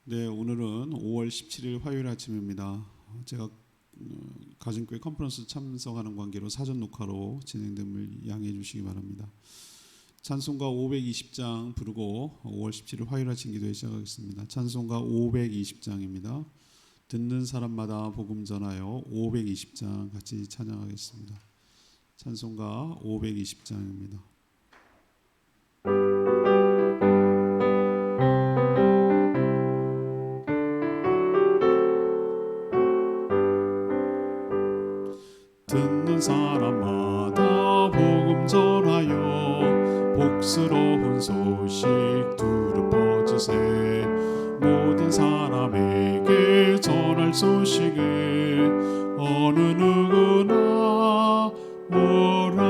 네, 오늘은 5월 17일 화요일 아침입니다. 제가 가정교회 컨퍼런스 참석하는 관계로 사전 녹화로 진행됨을 양해해 주시기 바랍니다. 찬송가 520장 부르고 5월 17일 화요일 아침 기도회 시작하겠습니다. 찬송가 520장입니다. 듣는 사람마다 복음 전하여 520장 같이 찬양하겠습니다. 찬송가 520장입니다. 듣는 사람마다 복음 전하여 복스러운 소식 두루 퍼지세. 모든 사람에게 전할 소식을 어느 누구나 오라.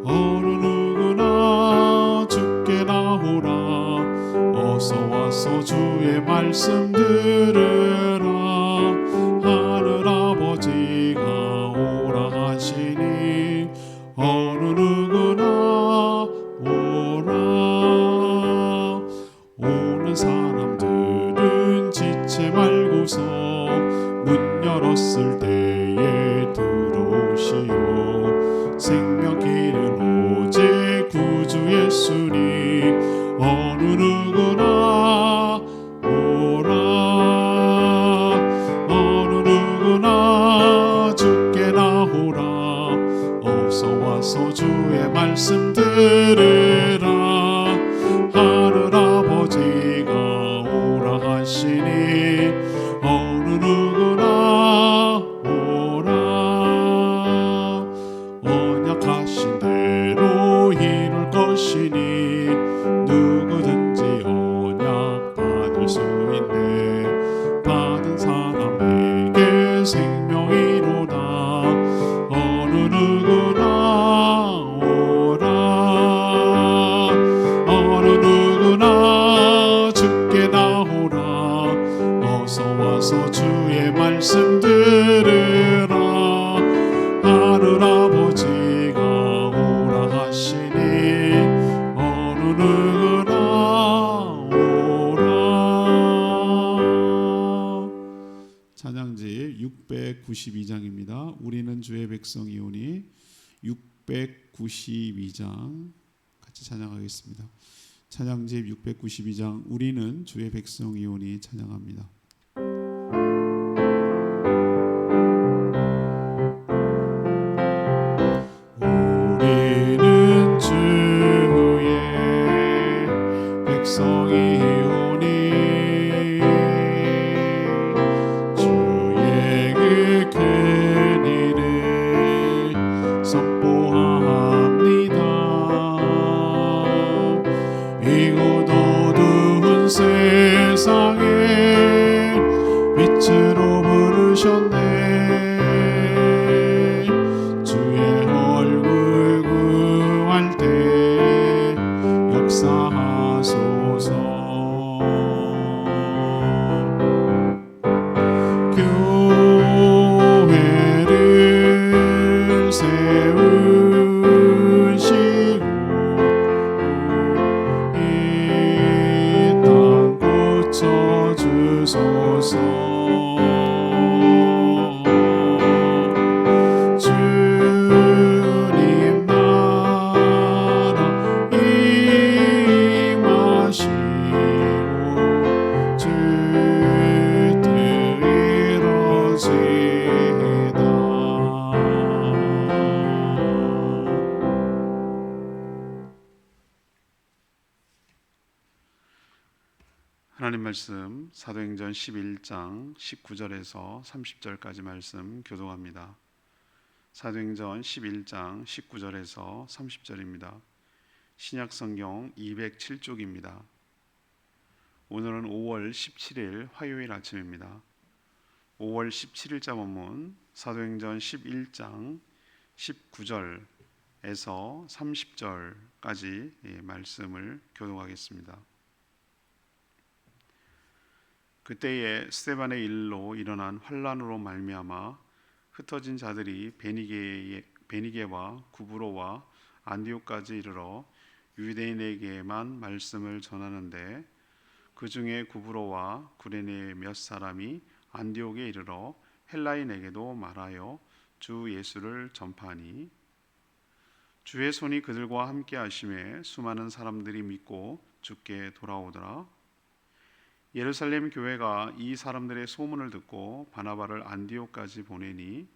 어느 누구나 주께 나오라. 어서 와서 주의 말씀 들으라. 하늘 아버지가 오라 하시니 어느 누구나 오라. 오는 사람들은 지체 말고서 문 열었을 때에 들어오시오. 생명 길은 오직 구주 예수니 어느 누구나 오라. 어느 누구나 주께 나오라. 어서 와서 주의 말씀 들으라. 하늘 아버지가 오라 하시니 어느 누구나 오라. 언약하신 대로 이룰 것이니 누구든지 언약 받을 수 있네. 받은 사람에게 생명이로다. 어느 누구나 오라. 어느 누구나 주께 나오라. 어서 와서 주의 말씀 들으라. 하늘 아버지가 오라 하시니 어느 누구나 오라. 찬양지 692장입니다. 우리는 주의 백성이오니 692장 같이 찬양하겠습니다. 찬양지 692장 우리는 주의 백성이오니 찬양합니다. 우리는 주의 백성이오니 주의 그 큰 일을 선포합니다. 이곳 어두운 세상에 빛으로 부르셨네. 주의 얼굴 구할 때 역사하소서. 교회를 세우시고 이 땅 고쳐주소서. 주님 나라 임하시오. 주 뜻 이루어지이다. 하나님 말씀 사도행전 11장 19절에서 30절까지 말씀 교독합니다. 사도행전 11장 19절에서 30절입니다. 신약성경 207쪽입니다. 오늘은 5월 17일 화요일 아침입니다. 5월 17일자 본문 사도행전 11장 19절에서 30절까지 말씀을 교독하겠습니다. 그때에 스데반의 일로 일어난 환란으로 말미암아 흩어진 자들이 베니게와 구브로와 안디옥까지 이르러 유대인에게만 말씀을 전하는데 그 중에 구브로와 구레네 몇 사람이 안디옥에 이르러 헬라인에게도 말하여 주 예수를 전파하니 주의 손이 그들과 함께 하심에 수많은 사람들이 믿고 주께 돌아오더라. 예루살렘 교회가 이 사람들의 소문을 듣고 바나바를 안디옥까지 보내니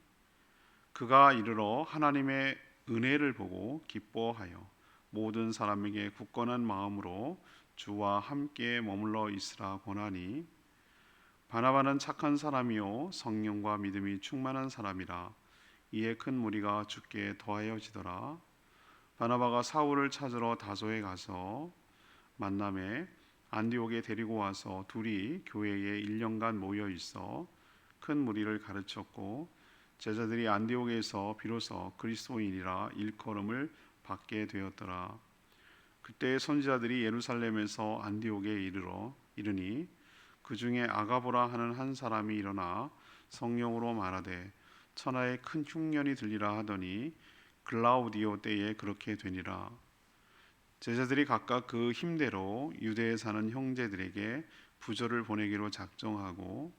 그가 이르러 하나님의 은혜를 보고 기뻐하여 모든 사람에게 굳건한 마음으로 주와 함께 머물러 있으라 권하니 바나바는 착한 사람이요 성령과 믿음이 충만한 사람이라. 이에 큰 무리가 주께 더하여지더라. 바나바가 사울을 찾으러 다소에 가서 만남에 안디옥에 데리고 와서 둘이 교회에 1년간 모여 있어 큰 무리를 가르쳤고 제자들이 안디옥에서 비로소 그리스도인이라 일컬음을 받게 되었더라. 그때 선지자들이 예루살렘에서 안디옥에 이르니 그 중에 아가보라 하는 한 사람이 일어나 성령으로 말하되 천하에 큰 흉년이 들리라 하더니 글라우디오 때에 그렇게 되니라. 제자들이 각각 그 힘대로 유대에 사는 형제들에게 부조를 보내기로 작정하고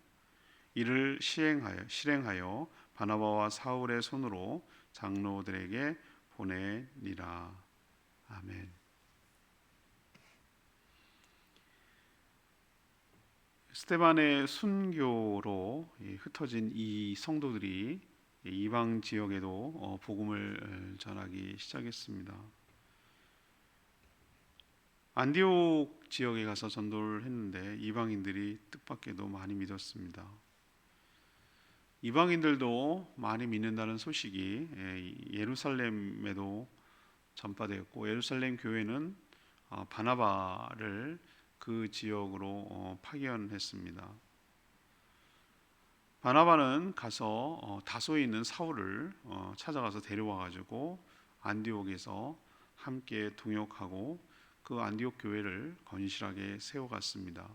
이를 실행하여 바나바와 사울의 손으로 장로들에게 보내니라. 아멘. 스데반의 순교로 흩어진 이 성도들이 이방 지역에도 복음을 전하기 시작했습니다. 안디옥 지역에 가서 전도를 했는데 이방인들이 뜻밖에도 많이 믿었습니다. 이방인들도 많이 믿는다는 소식이 예루살렘에도 전파되었고 예루살렘 교회는 바나바를 그 지역으로 파견했습니다. 바나바는 가서 다소에 있는 사울을 찾아가서 데려와 가지고 안디옥에서 함께 동역하고 그 안디옥 교회를 건실하게 세워갔습니다.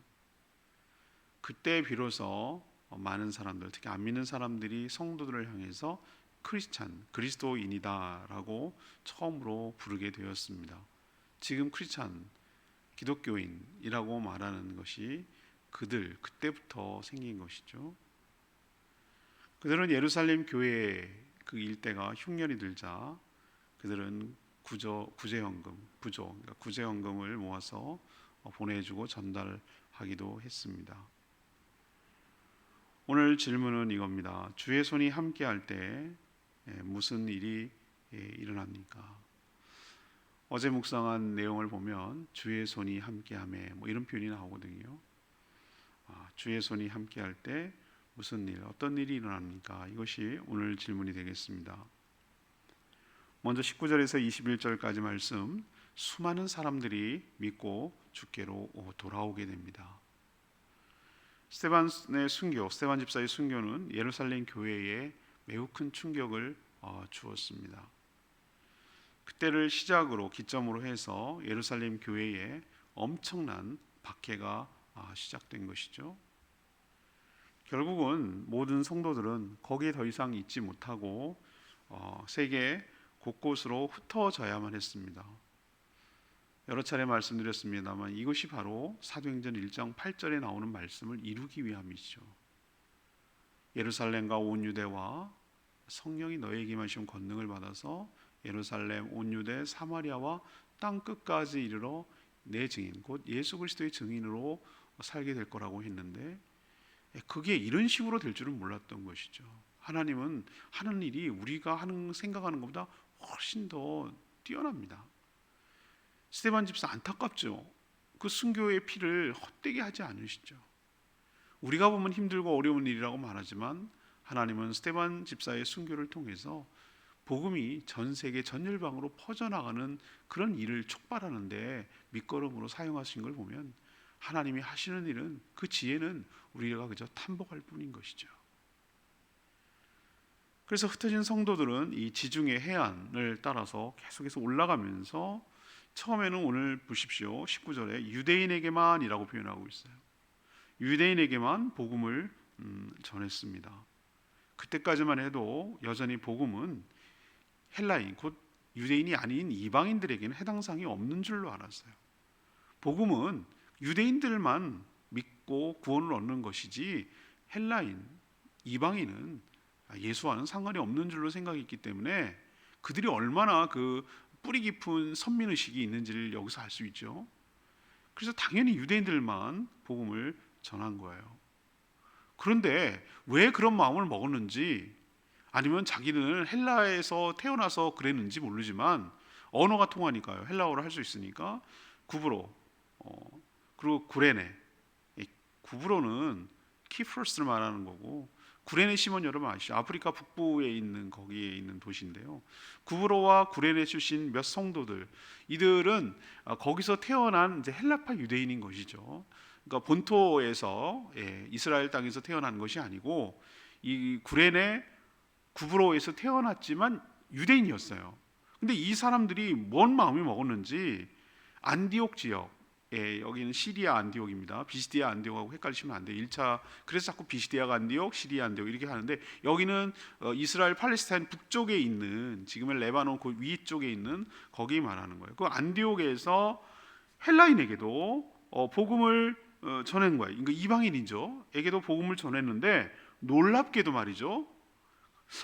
그때 비로소 많은 사람들, 특히 안 믿는 사람들이 성도들을 향해서 크리스찬, 그리스도인이다라고 처음으로 부르게 되었습니다. 지금 크리스찬, 기독교인이라고 말하는 것이 그때부터 생긴 것이죠. 그들은 예루살렘 교회 그 일대가 흉년이 들자 그들은 구제헌금을 모아서 보내주고 전달하기도 했습니다. 오늘 질문은 이겁니다. 주의 손이 함께할 때 무슨 일이 일어납니까? 어제 묵상한 내용을 보면 주의 손이 함께하매 이런 표현이 나오거든요. 주의 손이 함께할 때 무슨 일, 어떤 일이 일어납니까? 이것이 오늘 질문이 되겠습니다. 먼저 19절에서 21절까지 말씀, 수많은 사람들이 믿고 주께로 돌아오게 됩니다. 스데반 집사의 순교는 예루살렘 교회에 매우 큰 충격을 주었습니다. 그때를 기점으로 해서 예루살렘 교회에 엄청난 박해가 시작된 것이죠. 결국은 모든 성도들은 거기에 더 이상 있지 못하고 세계 곳곳으로 흩어져야만 했습니다. 여러 차례 말씀드렸습니다만 이것이 바로 사도행전 1장 8절에 나오는 말씀을 이루기 위함이죠. 예루살렘과 온 유대와 성령이 너희에게만 주신 권능을 받아서 예루살렘, 온 유대, 사마리아와 땅 끝까지 이르러 내 증인, 곧 예수 그리스도의 증인으로 살게 될 거라고 했는데 그게 이런 식으로 될 줄은 몰랐던 것이죠. 하나님은 하는 일이 우리가 생각하는 것보다 훨씬 더 뛰어납니다. 스데반 집사 안타깝죠. 그 순교의 피를 헛되게 하지 않으시죠. 우리가 보면 힘들고 어려운 일이라고 말하지만 하나님은 스데반 집사의 순교를 통해서 복음이 전 세계 전 열방으로 퍼져나가는 그런 일을 촉발하는데 밑거름으로 사용하신 걸 보면 하나님이 하시는 일은 그 지혜는 우리가 그저 탐복할 뿐인 것이죠. 그래서 흩어진 성도들은 이 지중해 해안을 따라서 계속해서 올라가면서 처음에는 오늘 보십시오. 19절에 유대인에게만이라고 표현하고 있어요. 유대인에게만 복음을 전했습니다. 그때까지만 해도 여전히 복음은 헬라인, 곧 유대인이 아닌 이방인들에게는 해당 사항이 없는 줄로 알았어요. 복음은 유대인들만 믿고 구원을 얻는 것이지 헬라인, 이방인은 예수와는 상관이 없는 줄로 생각했기 때문에 그들이 얼마나 그 뿌리 깊은 선민의식이 있는지를 여기서 알 수 있죠. 그래서 당연히 유대인들만 복음을 전한 거예요. 그런데 왜 그런 마음을 먹었는지, 아니면 자기는 헬라에서 태어나서 그랬는지 모르지만 언어가 통하니까요. 헬라어를 할 수 있으니까 구브로, 그리고 구레네. 구브로는 키프로스를 말하는 거고, 구레네 시몬 여러분 아시죠? 아프리카 북부에 있는 거기에 있는 도시인데요. 구브로와 구레네 출신 몇 성도들, 이들은 거기서 태어난 이제 헬라파 유대인인 것이죠. 그러니까 본토에서, 이스라엘 땅에서 태어난 것이 아니고 이 구레네 구브로에서 태어났지만 유대인이었어요. 근데 이 사람들이 뭔 마음이 먹었는지 안디옥 지역, 여기는 시리아 안디옥입니다. 비시디아 안디옥하고 헷갈리시면 안 돼요. 1차 그래서 자꾸 비시디아가 안디옥, 시리아 안디옥 이렇게 하는데, 여기는 이스라엘 팔레스타인 북쪽에 있는, 지금의 레바논 그 위쪽에 있는 거기 말하는 거예요. 그 안디옥에서 헬라인에게도 복음을 전한 거예요. 그러니까 이방인이죠. 에게도 복음을 전했는데 놀랍게도 말이죠.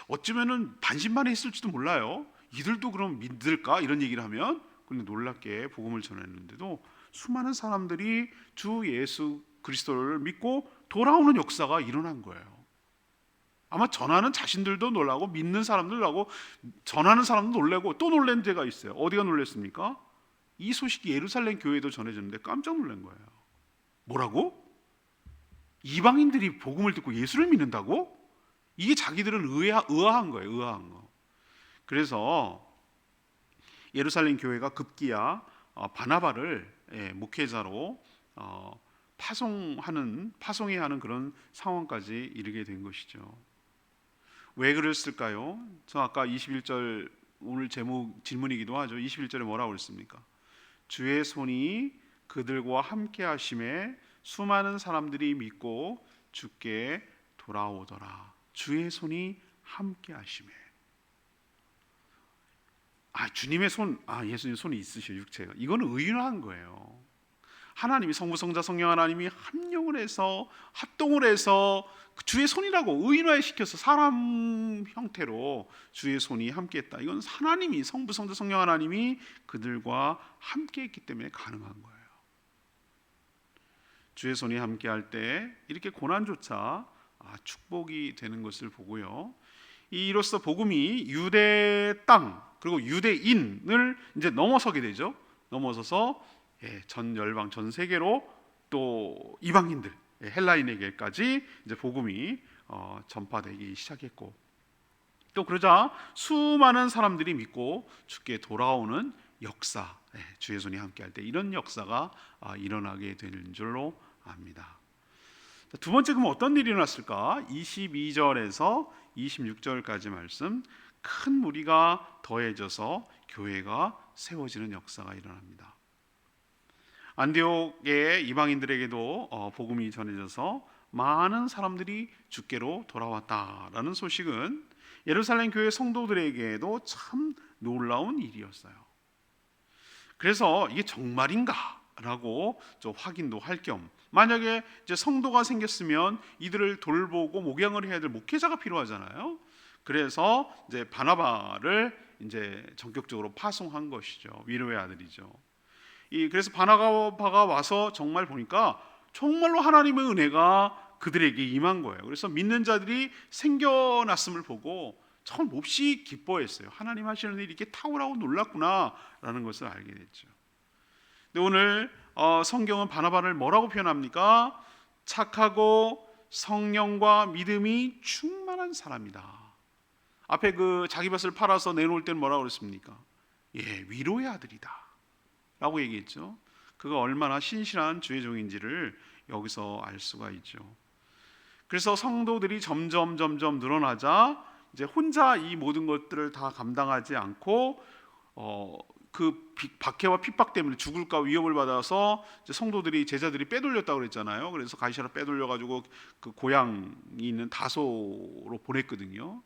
어쩌면은 반신반의했을지도 몰라요. 이들도 그럼 믿을까? 이런 얘기를 하면. 근데 놀랍게 복음을 전했는데도 수많은 사람들이 주 예수 그리스도를 믿고 돌아오는 역사가 일어난 거예요. 아마 전하는 자신들도 놀라고 믿는 사람들도 놀라고 전하는 사람도 놀라고 또 놀란 데가 있어요. 어디가 놀랐습니까? 이 소식이 예루살렘 교회에도 전해졌는데 깜짝 놀란 거예요. 뭐라고? 이방인들이 복음을 듣고 예수를 믿는다고? 이게 자기들은 의아한 거예요. 의아한 거. 그래서 예루살렘 교회가 급기야 바나바를 목회자로 파송해야 하는 그런 상황까지 이르게 된 것이죠. 왜 그랬을까요? 저 아까 21절 오늘 제목 질문이기도 하죠. 21절에 뭐라고 그랬습니까? 주의 손이 그들과 함께 하심에 수많은 사람들이 믿고 주께 돌아오더라. 주의 손이 함께 하심에. 주님의 손, 예수님 손이 있으셔, 육체가. 이거는 의인한 거예요. 하나님이 성부, 성자, 성령 하나님이 합력을 해서 합동을 해서 주의 손이라고 의인화시켜서 사람 형태로 주의 손이 함께했다. 이건 하나님이, 성부, 성자, 성령 하나님이 그들과 함께했기 때문에 가능한 거예요. 주의 손이 함께할 때 이렇게 고난조차 축복이 되는 것을 보고요. 이로써 복음이 유대 땅 그리고 유대인을 이제 넘어서게 되죠. 넘어서서 전 열방, 전 세계로 또 이방인들, 헬라인에게까지 이제 복음이 전파되기 시작했고, 또 그러자 수많은 사람들이 믿고 주께 돌아오는 역사, 주의 손이 함께할 때 이런 역사가 일어나게 되는 줄로 압니다. 두 번째, 그럼 어떤 일이 일어났을까? 22절에서 26절까지 말씀, 큰 무리가 더해져서 교회가 세워지는 역사가 일어납니다. 안디옥의 이방인들에게도 복음이 전해져서 많은 사람들이 주께로 돌아왔다라는 소식은 예루살렘 교회 성도들에게도 참 놀라운 일이었어요. 그래서 이게 정말인가? 라고 좀 확인도 할 겸, 만약에 이제 성도가 생겼으면 이들을 돌보고 목양을 해야 될 목회자가 필요하잖아요. 그래서 이제 바나바를 이제 전격적으로 파송한 것이죠. 위로의 아들이죠. 그래서 바나바가 와서 정말 보니까 정말로 하나님의 은혜가 그들에게 임한 거예요. 그래서 믿는 자들이 생겨났음을 보고 참 몹시 기뻐했어요. 하나님 하시는 일이 이렇게 탁월하고 놀랍구나라는 것을 알게 됐죠. 근데 오늘 성경은 바나바를 뭐라고 표현합니까? 착하고 성령과 믿음이 충만한 사람이다. 앞에 그 자기 밭을 팔아서 내놓을 때는 뭐라고 그랬습니까? 위로의 아들이다 라고 얘기했죠. 그가 얼마나 신실한 주의 종인지를 여기서 알 수가 있죠. 그래서 성도들이 점점 늘어나자 이제 혼자 이 모든 것들을 다 감당하지 않고 그 박해와 핍박 때문에 죽을까 위협을 받아서 이제 성도들이, 제자들이 빼돌렸다고 그랬잖아요. 그래서 가이사라 빼돌려 가지고 그 고향이 있는 다소로 보냈거든요.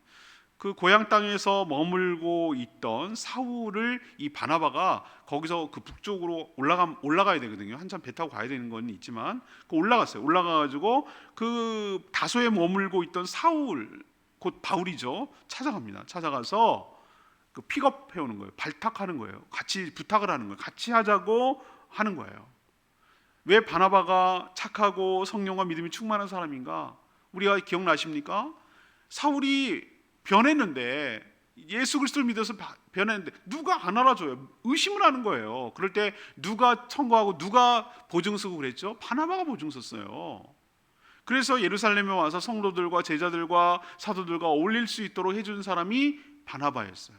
그 고향 땅에서 머물고 있던 사울을 이 바나바가 거기서 그 북쪽으로 올라가야 되거든요. 한참 배 타고 가야 되는 건 있지만 올라갔어요. 올라가가지고 그 다소에 머물고 있던 사울, 곧 바울이죠, 찾아갑니다. 찾아가서 그 픽업해 오는 거예요. 발탁하는 거예요. 같이 부탁을 하는 거예요. 같이 하자고 하는 거예요. 왜 바나바가 착하고 성령과 믿음이 충만한 사람인가? 우리가 기억나십니까? 사울이 변했는데, 예수 그리스도를 믿어서 변했는데 누가 안 알아줘요. 의심을 하는 거예요. 그럴 때 누가 청구하고 누가 보증 서고 그랬죠? 바나바가 보증 섰어요. 그래서 예루살렘에 와서 성도들과 제자들과 사도들과 어울릴 수 있도록 해준 사람이 바나바였어요.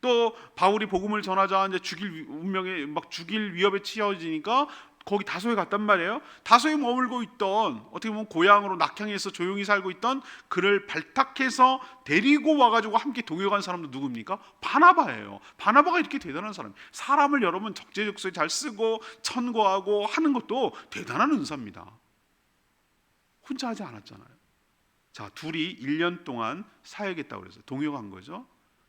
또 바울이 복음을 전하자 이제 죽일 운명에 막 죽일 위협에 치여지니까 거기 다소에 갔단 말이에요. 다소에 머물고 있던, 어떻게 보면 고향으로 낙향해서 조용히 살고 있던 그를 발탁해서 데리고 와가지고 함께 동역한 사람도 누굽니까? 바나바예요. 바나바가 이렇게 대단한 사람. 사람을 여러분 적재적소에 잘 쓰고 천거하고 하는 것도 대단한 은사입니다. 혼자 하지 않았잖아요. 자, 둘이 1년 동안 사역했다고 그래서 동역한 거죠.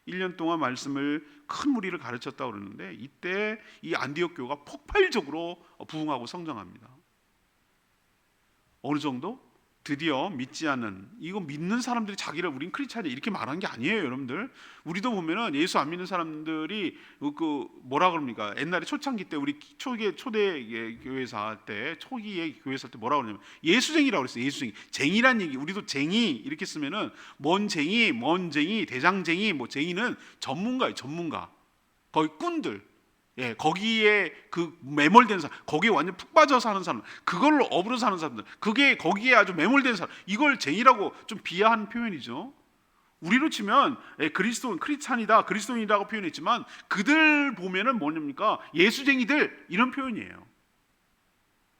1년 동안 말씀을 큰 무리를 가르쳤다고 그러는데, 이때 이 안디옥 교회가 폭발적으로 부흥하고 성장합니다. 어느 정도? 드디어 믿지 않는, 이거 믿는 사람들이 자기를 우린 크리스찬이야 이렇게 말한 게 아니에요, 여러분들. 우리도 보면은 예수 안 믿는 사람들이 그 뭐라 그럽니까? 옛날에 초창기 때 우리 초대 교회사 때, 초기의 교회사 때 뭐라 그러냐면 예수쟁이라고 그랬어요. 예수쟁이. 쟁이란 얘기. 우리도 쟁이 이렇게 쓰면은 먼 쟁이, 대장쟁이, 뭐 쟁이는 전문가예요, 전문가. 거의 꾼들. 예, 거기에 그 매몰된 사람, 거기에 완전 푹 빠져 사는 사람, 그걸로 업으로 사는 사람들, 그게 거기에 아주 매몰된 사람, 이걸 쟁이라고 좀 비하한 표현이죠. 우리로 치면 크리스찬이다, 그리스도인이라고 표현했지만 그들 보면은 뭐입니까? 예수쟁이들, 이런 표현이에요.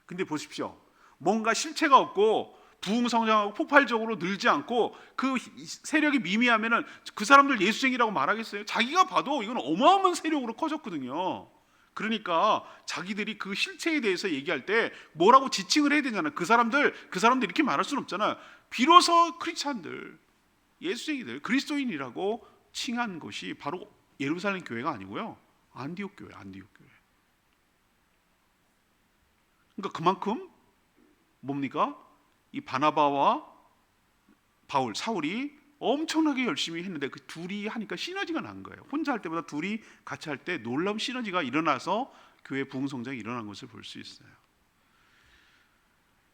근데 보십시오, 뭔가 실체가 없고 부흥 성장하고 폭발적으로 늘지 않고 그 세력이 미미하면은 그 사람들 예수쟁이라고 말하겠어요? 자기가 봐도 이건 어마어마한 세력으로 커졌거든요. 그러니까 자기들이 그 실체에 대해서 얘기할 때 뭐라고 지칭을 해야 되잖아요. 그 사람들 이렇게 말할 수는 없잖아요. 비로소 크리스찬들, 예수쟁이들, 그리스도인이라고 칭한 것이 바로 예루살렘 교회가 아니고요, 안디옥 교회. 그러니까 그만큼 뭡니까? 이 바나바와 바울, 사울이 엄청나게 열심히 했는데 그 둘이 하니까 시너지가 난 거예요. 혼자 할 때보다 둘이 같이 할 때 놀라운 시너지가 일어나서 교회 부흥 성장이 일어난 것을 볼 수 있어요.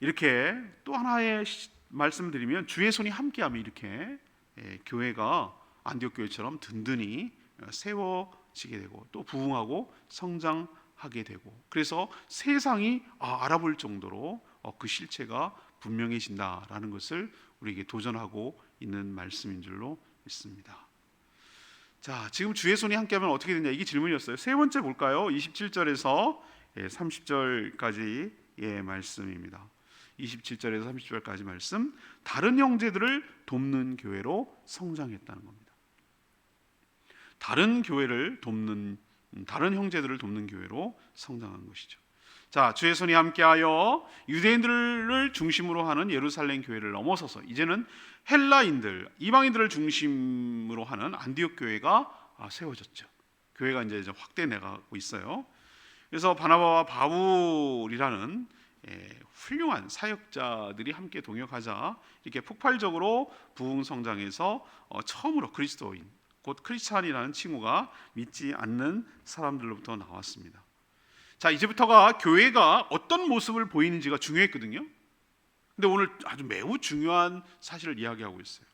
이렇게 또 하나의 말씀드리면, 주의 손이 함께하면 이렇게 교회가 안디옥 교회처럼 든든히 세워지게 되고 또 부흥하고 성장하게 되고, 그래서 세상이 알아볼 정도로 그 실체가 분명해진다라는 것을 우리에게 도전하고 있는 말씀인 줄로 믿습니다. 자, 지금 주의 손이 함께하면 어떻게 되냐, 이게 질문이었어요. 세 번째 볼까요? 27절에서 30절까지의 말씀입니다. 27절에서 30절까지 말씀, 다른 형제들을 돕는 교회로 성장했다는 겁니다. 다른 형제들을 돕는 교회로 성장한 것이죠. 자, 주의 손이 함께하여 유대인들을 중심으로 하는 예루살렘 교회를 넘어서서 이제는 헬라인들, 이방인들을 중심으로 하는 안디옥 교회가 세워졌죠. 교회가 이제 확대 내가고 있어요. 그래서 바나바와 바울이라는 훌륭한 사역자들이 함께 동역하자 이렇게 폭발적으로 부흥 성장해서 처음으로 그리스도인, 곧 크리스찬이라는 칭호가 믿지 않는 사람들로부터 나왔습니다. 자, 이제부터가 교회가 어떤 모습을 보이는지가 중요했거든요. 근데 오늘 아주 매우 중요한 사실을 이야기하고 있어요.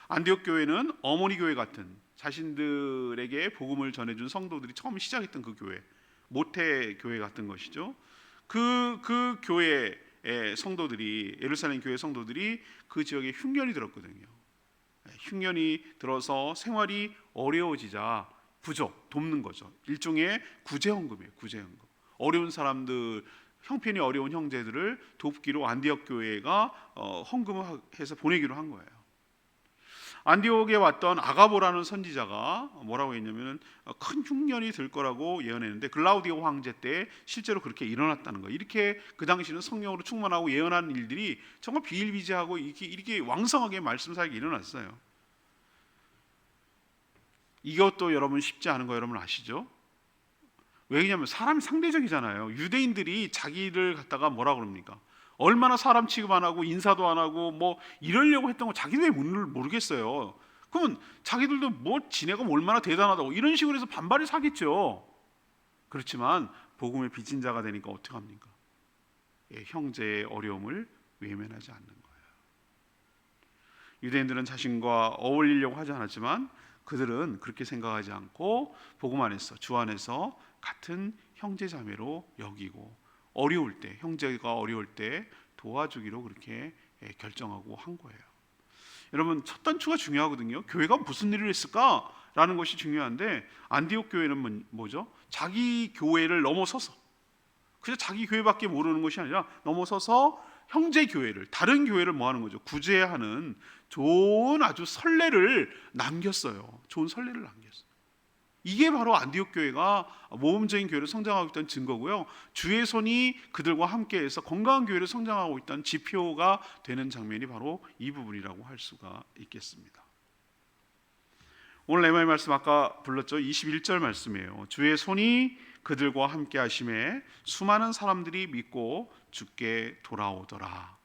안디옥 교회는 어머니 교회 같은, 자신들에게 복음을 전해준 성도들이 처음 시작했던 그 교회, 모태 교회 같은 것이죠. 그 교회의 성도들이, 예루살렘 교회 성도들이 그 지역에 흉년이 들었거든요. 흉년이 들어서 생활이 어려워지자 부족, 돕는 거죠. 일종의 구제헌금이에요. 구제헌금. 어려운 사람들, 형편이 어려운 형제들을 돕기로 안디옥 교회가 헌금을 해서 보내기로 한 거예요. 안디옥에 왔던 아가보라는 선지자가 뭐라고 했냐면 큰 흉년이 들 거라고 예언했는데 글라우디오 황제 때 실제로 그렇게 일어났다는 거예요. 이렇게 그 당시는 성령으로 충만하고 예언한 일들이 정말 비일비재하고 이렇게 왕성하게 말씀 사역이 일어났어요. 이것도 여러분 쉽지 않은 거 여러분 아시죠? 왜냐하면 사람이 상대적이잖아요. 유대인들이 자기를 갖다가 뭐라 그럽니까? 얼마나 사람 취급 안 하고 인사도 안 하고 뭐 이러려고 했던 거 자기들 왜 모르겠어요. 그러면 자기들도 뭐 지네가 얼마나 대단하다고 이런 식으로 해서 반발이 사겠죠. 그렇지만 복음의 빚진 자가 되니까 어떻게 합니까? 형제의 어려움을 외면하지 않는 거예요. 유대인들은 자신과 어울리려고 하지 않았지만 그들은 그렇게 생각하지 않고 복음 안에서, 주 안에서 같은 형제 자매로 여기고 어려울 때, 형제가 어려울 때 도와주기로 그렇게 결정하고 한 거예요. 여러분, 첫 단추가 중요하거든요. 교회가 무슨 일을 했을까라는 것이 중요한데, 안디옥 교회는 뭐죠? 자기 교회를 넘어서서, 그냥 자기 교회밖에 모르는 것이 아니라 넘어서서 형제 교회를, 다른 교회를 뭐 하는 거죠? 구제하는 좋은 아주 선례를 남겼어요. 좋은 선례를 남겼어요. 이게 바로 안디옥 교회가 모범적인 교회로 성장하고 있다는 증거고요. 주의 손이 그들과 함께해서 건강한 교회로 성장하고 있다는 지표가 되는 장면이 바로 이 부분이라고 할 수가 있겠습니다. 오늘 레마의 말씀 아까 불렀죠. 21절 말씀이에요. 주의 손이 그들과 함께 하심에 수많은 사람들이 믿고 주께 돌아오더라.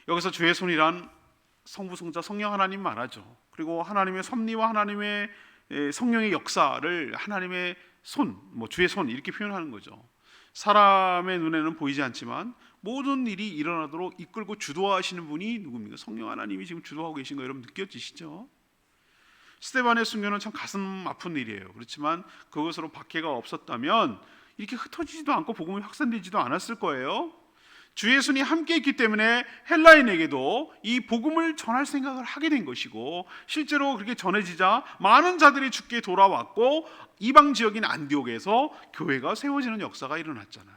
여기서 주의 손이란 성부, 성자, 성령 하나님 말하죠. 그리고 하나님의 섭리와 하나님의 성령의 역사를 하나님의 손, 주의 손 이렇게 표현하는 거죠. 사람의 눈에는 보이지 않지만 모든 일이 일어나도록 이끌고 주도하시는 분이 누굽니까? 성령 하나님이 지금 주도하고 계신 거 여러분 느껴지시죠? 스데반의 순교는 참 가슴 아픈 일이에요. 그렇지만 그것으로 박해가 없었다면 이렇게 흩어지지도 않고 복음이 확산되지도 않았을 거예요. 주의 손이 함께 있기 때문에 헬라인에게도 이 복음을 전할 생각을 하게 된 것이고, 실제로 그렇게 전해지자 많은 자들이 주께 돌아왔고 이방 지역인 안디옥에서 교회가 세워지는 역사가 일어났잖아요.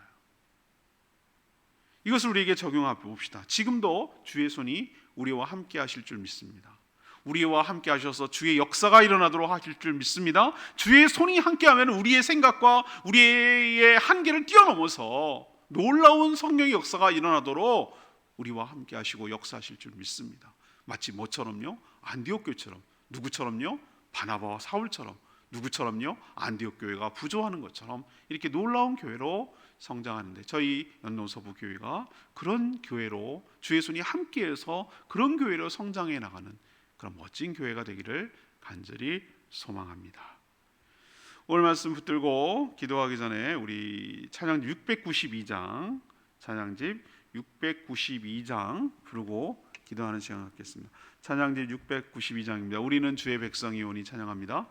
이것을 우리에게 적용해 봅시다. 지금도 주의 손이 우리와 함께 하실 줄 믿습니다. 우리와 함께 하셔서 주의 역사가 일어나도록 하실 줄 믿습니다. 주의 손이 함께하면 우리의 생각과 우리의 한계를 뛰어넘어서 놀라운 성령의 역사가 일어나도록 우리와 함께 하시고 역사하실 줄 믿습니다. 마치 뭐처럼요? 안디옥 교회처럼. 누구처럼요? 바나바와 사울처럼. 누구처럼요? 안디옥 교회가 부조하는 것처럼 이렇게 놀라운 교회로 성장하는데, 저희 연동서부 교회가 그런 교회로 주의 손이 함께해서 그런 교회로 성장해 나가는 그런 멋진 교회가 되기를 간절히 소망합니다. 오늘 말씀 붙들고 기도하기 전에 우리 찬양 692장, 찬양집 692장 부르고 기도하는 시간 갖겠습니다. 찬양집 692장입니다. 우리는 주의 백성이오니 찬양합니다.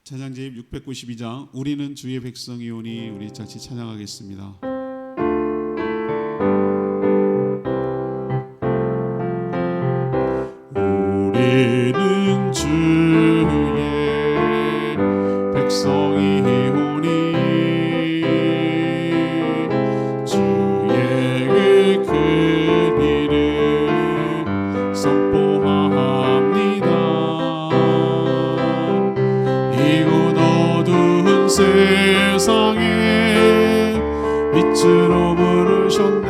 찬양집 692장 우리는 주의 백성이오니 우리 같이 찬양하겠습니다. 우리는 주의 백성이오니 주의 그 큰 일을 선포합니다. 이곳 어두운 세상에 빛으로 부르셨네.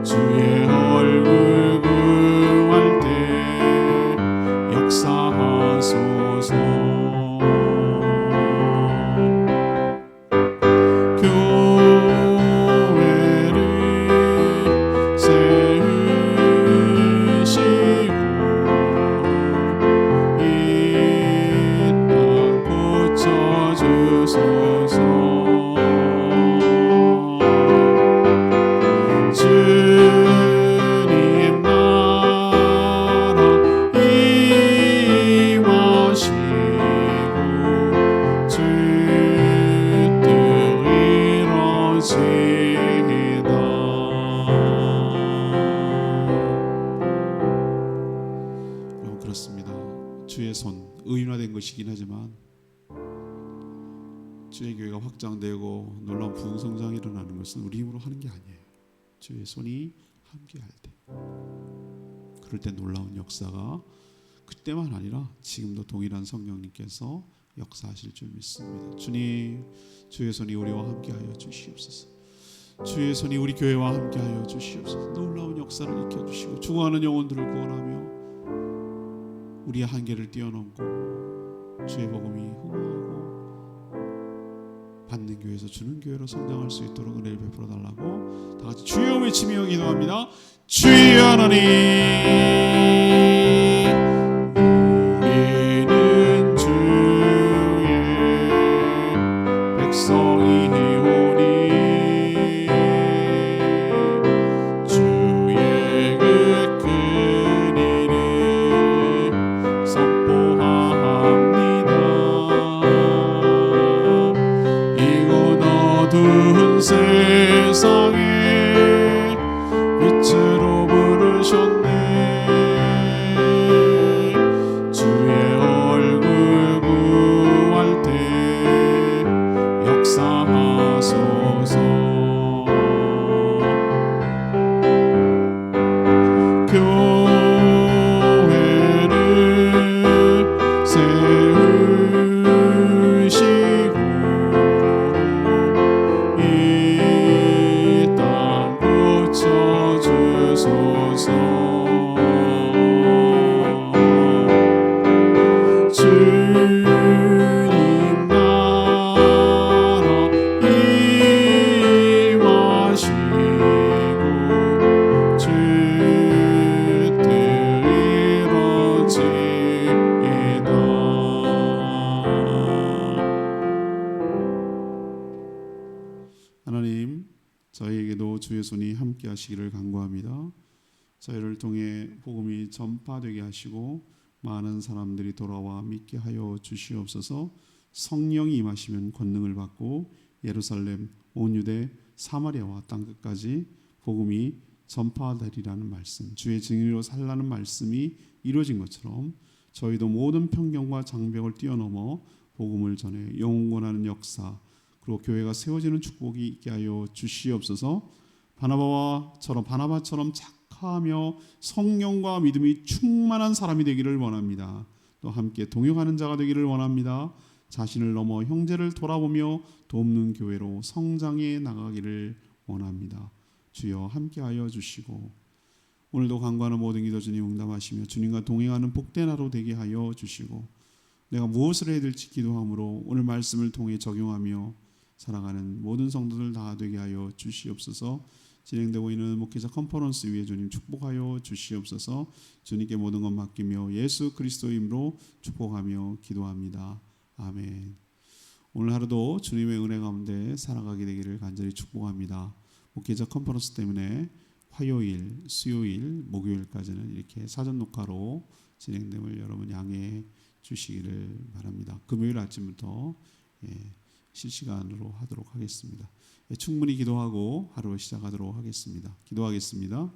주의 얼굴 구할 때 역사하소서. 교회를 세우시오. 이 땅 고쳐주소서. 주님 나라 임하시고 주 뜻 이루어지이다. 여러분, 그렇습니다. 주의 손 의인화된 것이긴 하지만 주의 교회가 확장되고 놀라운 부흥성장이 일어나는 것은 우리 힘으로 하는 게 아니에요. 주의 손이 함께할 때, 그럴 때 놀라운 역사가 그때만 아니라 지금도 동일한 성령님께서 역사하실 줄 믿습니다. 주님, 주의 손이 우리와 함께하여 주시옵소서. 주의 손이 우리 교회와 함께하여 주시옵소서. 놀라운 역사를 일으켜주시고 죽어가는 영혼들을 구원하며 우리의 한계를 뛰어넘고 주의 복음이 흥하고 받는 교회에서 주는 교회로 성장할 수 있도록 은혜를 베풀어 달라고 다 같이 주여 외치며 기도합니다. 주여 하나님, 우리는 주의 백성이오니 주의 그 큰 일을 선포합니다. 이곳 어두운 세상에 빛으로 부르셨네. 주의 얼굴 구할 때 역사하소서. 교회를 세우시고 이 땅 고쳐주소서. 주님 나라 임하시고 주 뜻 이루어지이다. 하나님, 저희에게도 주의 손이 함께 하시기를 간구합니다. 저희를 통해 복음이 전파되게 하시고 많은 사람들이 돌아와 믿게 하여 주시옵소서. 성령이 임하시면 권능을 받고 예루살렘, 온 유대, 사마리아와 땅끝까지 복음이 전파되리라는 말씀, 주의 증인으로 살라는 말씀이 이루어진 것처럼 저희도 모든 편견과 장벽을 뛰어넘어 복음을 전해 영원하는 역사, 그리고 교회가 세워지는 축복이 있게 하여 주시옵소서. 바나바처럼 착하며 성령과 믿음이 충만한 사람이 되기를 원합니다. 또 함께 동역하는 자가 되기를 원합니다. 자신을 넘어 형제를 돌아보며 돕는 교회로 성장해 나가기를 원합니다. 주여 함께하여 주시고 오늘도 간구하는 모든 기도 주님 응답하시며 주님과 동행하는 복된 하루 되게 하여 주시고 내가 무엇을 해야 될지 기도함으로 오늘 말씀을 통해 적용하며 살아가는 모든 성도들 다 되게 하여 주시옵소서. 진행되고 있는 목회자 컨퍼런스 위에 주님 축복하여 주시옵소서. 주님께 모든 것 맡기며 예수 그리스도의 이름으로 축복하며 기도합니다. 아멘. 오늘 하루도 주님의 은혜 가운데 살아가게 되기를 간절히 축복합니다. 목회자 컨퍼런스 때문에 화요일, 수요일, 목요일까지는 이렇게 사전 녹화로 진행됨을 여러분 양해해 주시기를 바랍니다. 금요일 아침부터 실시간으로 하도록 하겠습니다. 충분히 기도하고 하루 시작하도록 하겠습니다. 기도하겠습니다.